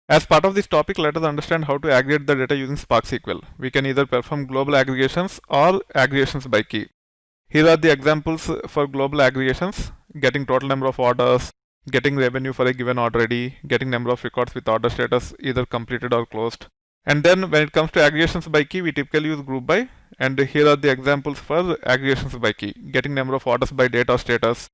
As part of this topic, let us understand how to aggregate the data using Spark SQL. We can either perform global aggregations or aggregations by key. Here are the examples for global aggregations: getting total number of orders, getting revenue for a given order ID, getting number of records with order status either completed or closed. And then when it comes to aggregations by key, we typically use group by. And here are the examples for aggregations by key: getting number of orders by date or status,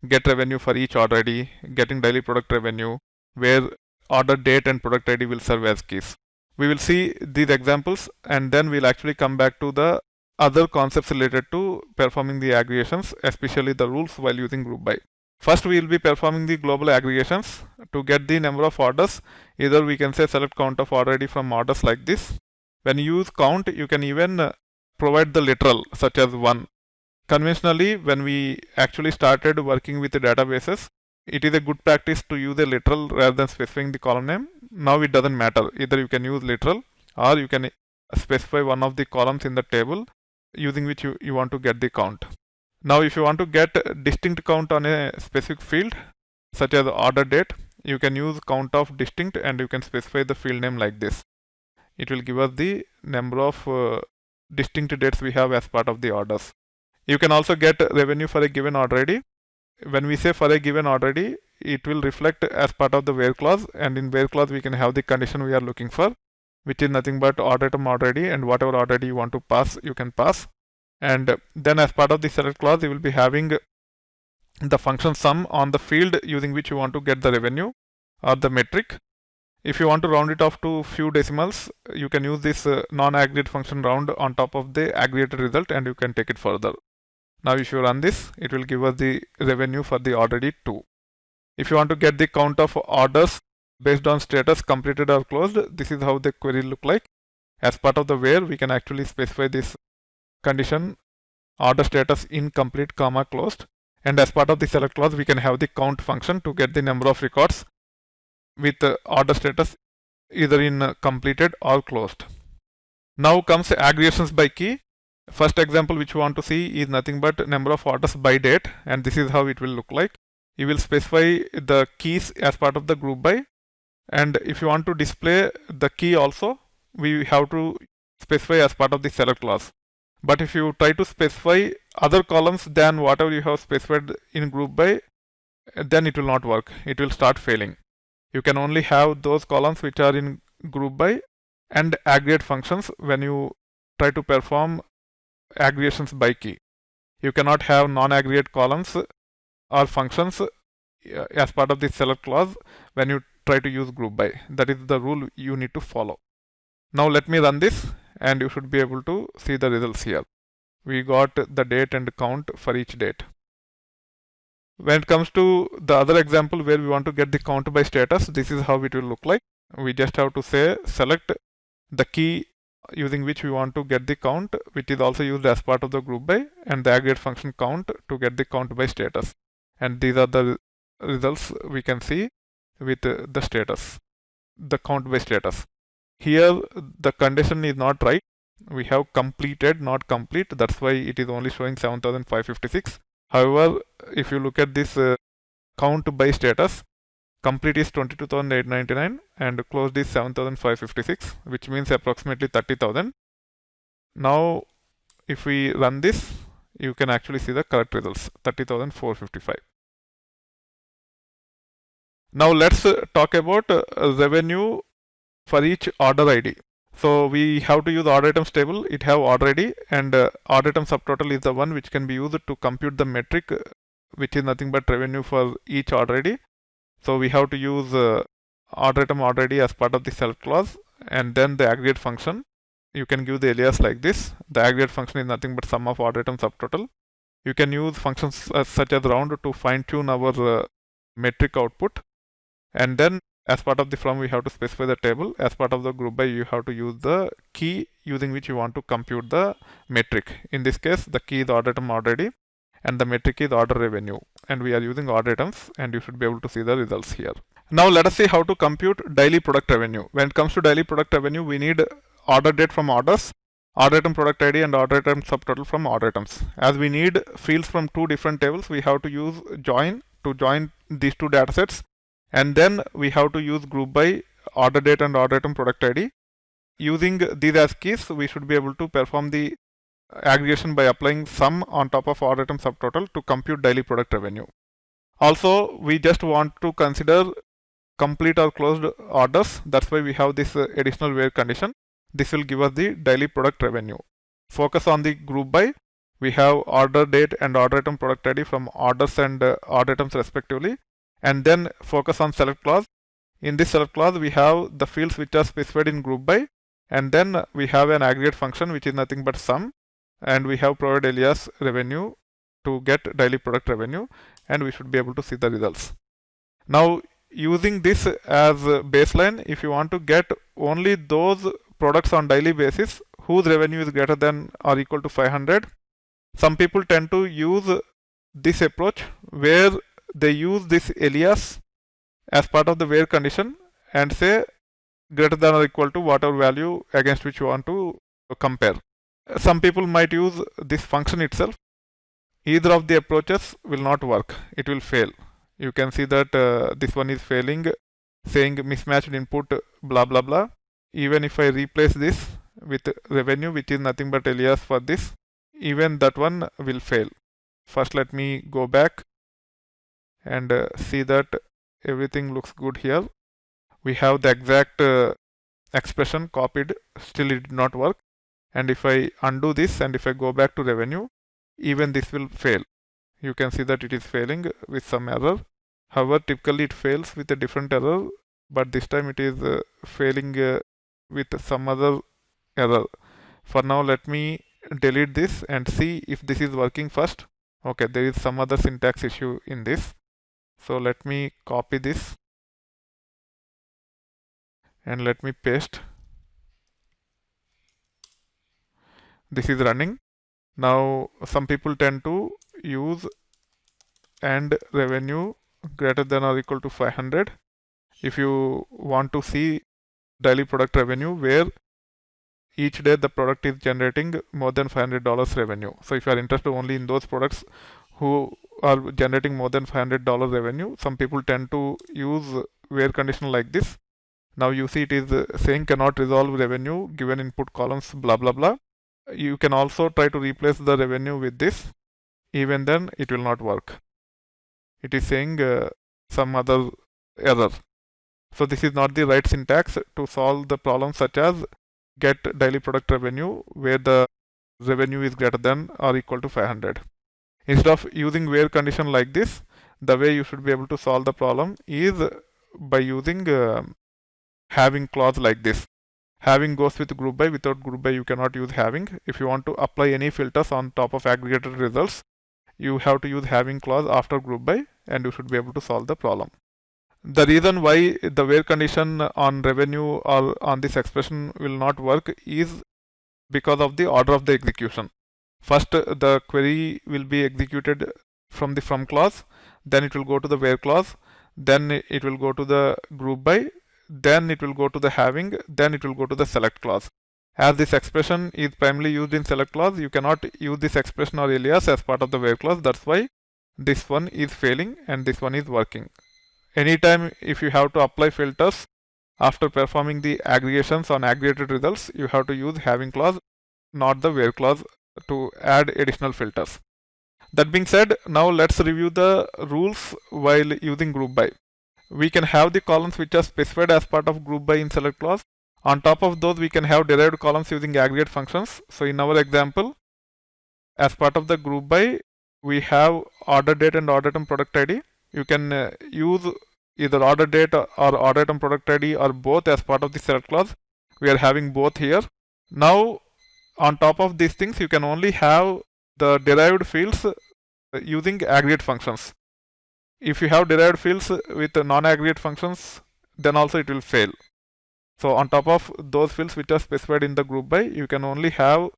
get revenue for each order ID, getting daily product revenue, where order date and product ID will serve as keys. We will see these examples and then we'll actually come back to the other concepts related to performing the aggregations, especially the rules while using group by. First, we will be performing the global aggregations to get the number of orders. Either we can say select count of order ID from orders like this. When you use count, you can even provide the literal such as 1. Conventionally, when we actually started working with the databases, it is a good practice to use a literal rather than specifying the column name. Now it doesn't matter. Either you can use literal or you can specify one of the columns in the table using which you want to get the count. Now if you want to get distinct count on a specific field such as order date, you can use count of distinct and you can specify the field name like this. It will give us the number of distinct dates we have as part of the orders. You can also get revenue for a given order ID. When we say for a given order ID, it will reflect as part of the where clause, and in where clause we can have the condition we are looking for, which is nothing but order item order ID, and whatever order ID you want to pass, you can pass. And then as part of the select clause, you will be having the function sum on the field using which you want to get the revenue or the metric. If you want to round it off to few decimals, you can use this non-aggregate function round on top of the aggregated result and you can take it further. Now if you run this, it will give us the revenue for the order ID 2. If you want to get the count of orders based on status completed or closed, this is how the query look like. As part of the where, we can actually specify this condition order status incomplete comma closed, and as part of the select clause we can have the count function to get the number of records with order status either in completed or closed. Now comes aggregations by key. First example which we want to see is nothing but number of orders by date, and this is how it will look like. You will specify the keys as part of the group by, and if you want to display the key also, we have to specify as part of the select clause. But if you try to specify other columns than whatever you have specified in group by, then it will not work. It will start failing. You can only have those columns which are in group by and aggregate functions when you try to perform aggregations by key. You cannot have non-aggregate columns or functions as part of the select clause when you try to use group by. That is the rule you need to follow. Now let me run this and you should be able to see the results here. We got the date and count for each date. When it comes to the other example where we want to get the count by status, this is how it will look like. We just have to say select the key using which we want to get the count, which is also used as part of the group by, and the aggregate function count to get the count by status. And these are the results we can see with the status, the count by status. Here the condition is not right. We have completed, not complete. That's why it is only showing 7556. However, if you look at this count by status, complete is 22,899 and closed is 7,556, which means approximately 30,000. Now, if we run this, you can actually see the correct results, 30,455. Now let's talk about revenue for each order ID. So we have to use order items table. It have order ID, and order item subtotal is the one which can be used to compute the metric, which is nothing but revenue for each order ID. So we have to use order item order ID as part of the select clause, and then the aggregate function. You can give the alias like this. The aggregate function is nothing but sum of order item subtotal. You can use functions such as round to fine tune our metric output, and then as part of the from we have to specify the table. As part of the group by, you have to use the key using which you want to compute the metric. In this case, the key is order item order ID and the metric is order revenue, and we are using order items, and you should be able to see the results here. Now let us see how to compute daily product revenue. When it comes to daily product revenue, we need order date from orders, order item product ID, and order item subtotal from order items. As we need fields from two different tables, we have to use join to join these two datasets, and then we have to use group by order date and order item product ID. Using these as keys, we should be able to perform the aggregation by applying sum on top of order item subtotal to compute daily product revenue. Also, we just want to consider complete or closed orders. That's why we have this additional where condition. This will give us the daily product revenue. Focus on the group by. We have order date and order item product ID from orders and order items respectively. And then focus on select clause. In this select clause, we have the fields which are specified in group by. And then we have an aggregate function which is nothing but sum. And we have provided alias revenue to get daily product revenue. And we should be able to see the results. Now, using this as a baseline, if you want to get only those products on daily basis whose revenue is greater than or equal to 500, some people tend to use this approach where they use this alias as part of the where condition and say greater than or equal to whatever value against which you want to compare. Some people might use this function itself. Either of the approaches will not work. It will fail. You can see that this one is failing, saying mismatched input blah blah blah. Even if I replace this with revenue, which is nothing but alias for this, even that one will fail. First, let me go back and see that everything looks good here. We have the exact expression copied, still it did not work. And if I undo this and if I go back to revenue, even this will fail. You can see that it is failing with some error. However, typically it fails with a different error, but this time it is failing with some other error. For now, let me delete this and see if this is working first. Okay, there is some other syntax issue in this. So let me copy this and let me paste. This is running. Now, some people tend to use and revenue greater than or equal to 500 if you want to see daily product revenue where each day the product is generating more than $500 revenue. So if you are interested only in those products who are generating more than $500 revenue, some people tend to use where condition like this. Now you see it is saying cannot resolve revenue given input columns blah blah blah. You can also try to replace the revenue with this. Even then it will not work. It is saying some other error. So this is not the right syntax to solve the problem such as get daily product revenue where the revenue is greater than or equal to 500. Instead of using where condition like this, the way you should be able to solve the problem is by using having clause like this. Having goes with group by. Without group by you cannot use having. If you want to apply any filters on top of aggregated results, you have to use having clause after group by and you should be able to solve the problem. The reason why the where condition on revenue or on this expression will not work is because of the order of the execution. First, the query will be executed from the from clause, then it will go to the where clause, then it will go to the group by, then it will go to the having, then it will go to the select clause. As this expression is primarily used in select clause, you cannot use this expression or alias as part of the where clause. That's why this one is failing and this one is working. Anytime if you have to apply filters after performing the aggregations on aggregated results, you have to use having clause, not the where clause, to add additional filters. That being said, now let's review the rules while using group by. We can have the columns which are specified as part of group by in select clause. On top of those, we can have derived columns using aggregate functions. So in our example, as part of the group by, we have order date and order item product ID. You can use either order date or order item product ID or both as part of the select clause. We are having both here. Now, on top of these things, you can only have the derived fields using aggregate functions. If you have derived fields with non-aggregate functions, then also it will fail. So on top of those fields which are specified in the group by, you can only have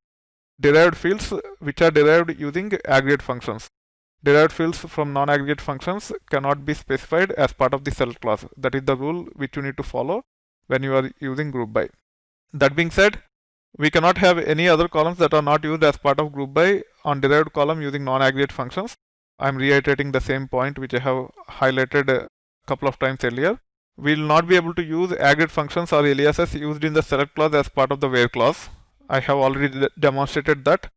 derived fields which are derived using aggregate functions. Derived fields from non-aggregate functions cannot be specified as part of the select clause. That is the rule which you need to follow when you are using group by. That being said, we cannot have any other columns that are not used as part of group by on derived column using non-aggregate functions. I am reiterating the same point which I have highlighted a couple of times earlier. we will not be able to use aggregate functions or aliases used in the select clause as part of the where clause. I have already demonstrated that.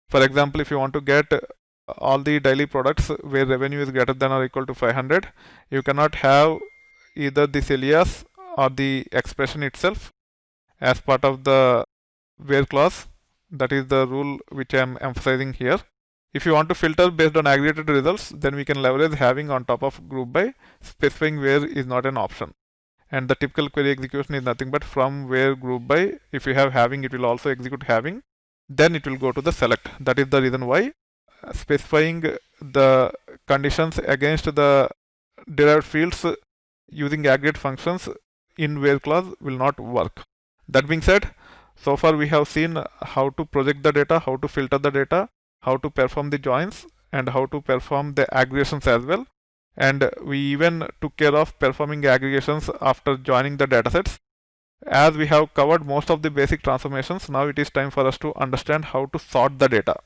For example, if you want to get all the daily products where revenue is greater than or equal to 500, you cannot have either this alias or the expression itself as part of the where clause. That is the rule which I am emphasizing here. If you want to filter based on aggregated results, then we can leverage having on top of group by. Specifying where is not an option. And the typical query execution is nothing but from where group by. If you have having, it will also execute having. Then it will go to the select. That is the reason why specifying the conditions against the derived fields using aggregate functions in where clause will not work. That being said, so far we have seen how to project the data, how to filter the data, how to perform the joins, and how to perform the aggregations as well. And we even took care of performing aggregations after joining the datasets. As we have covered most of the basic transformations, now it is time for us to understand how to sort the data.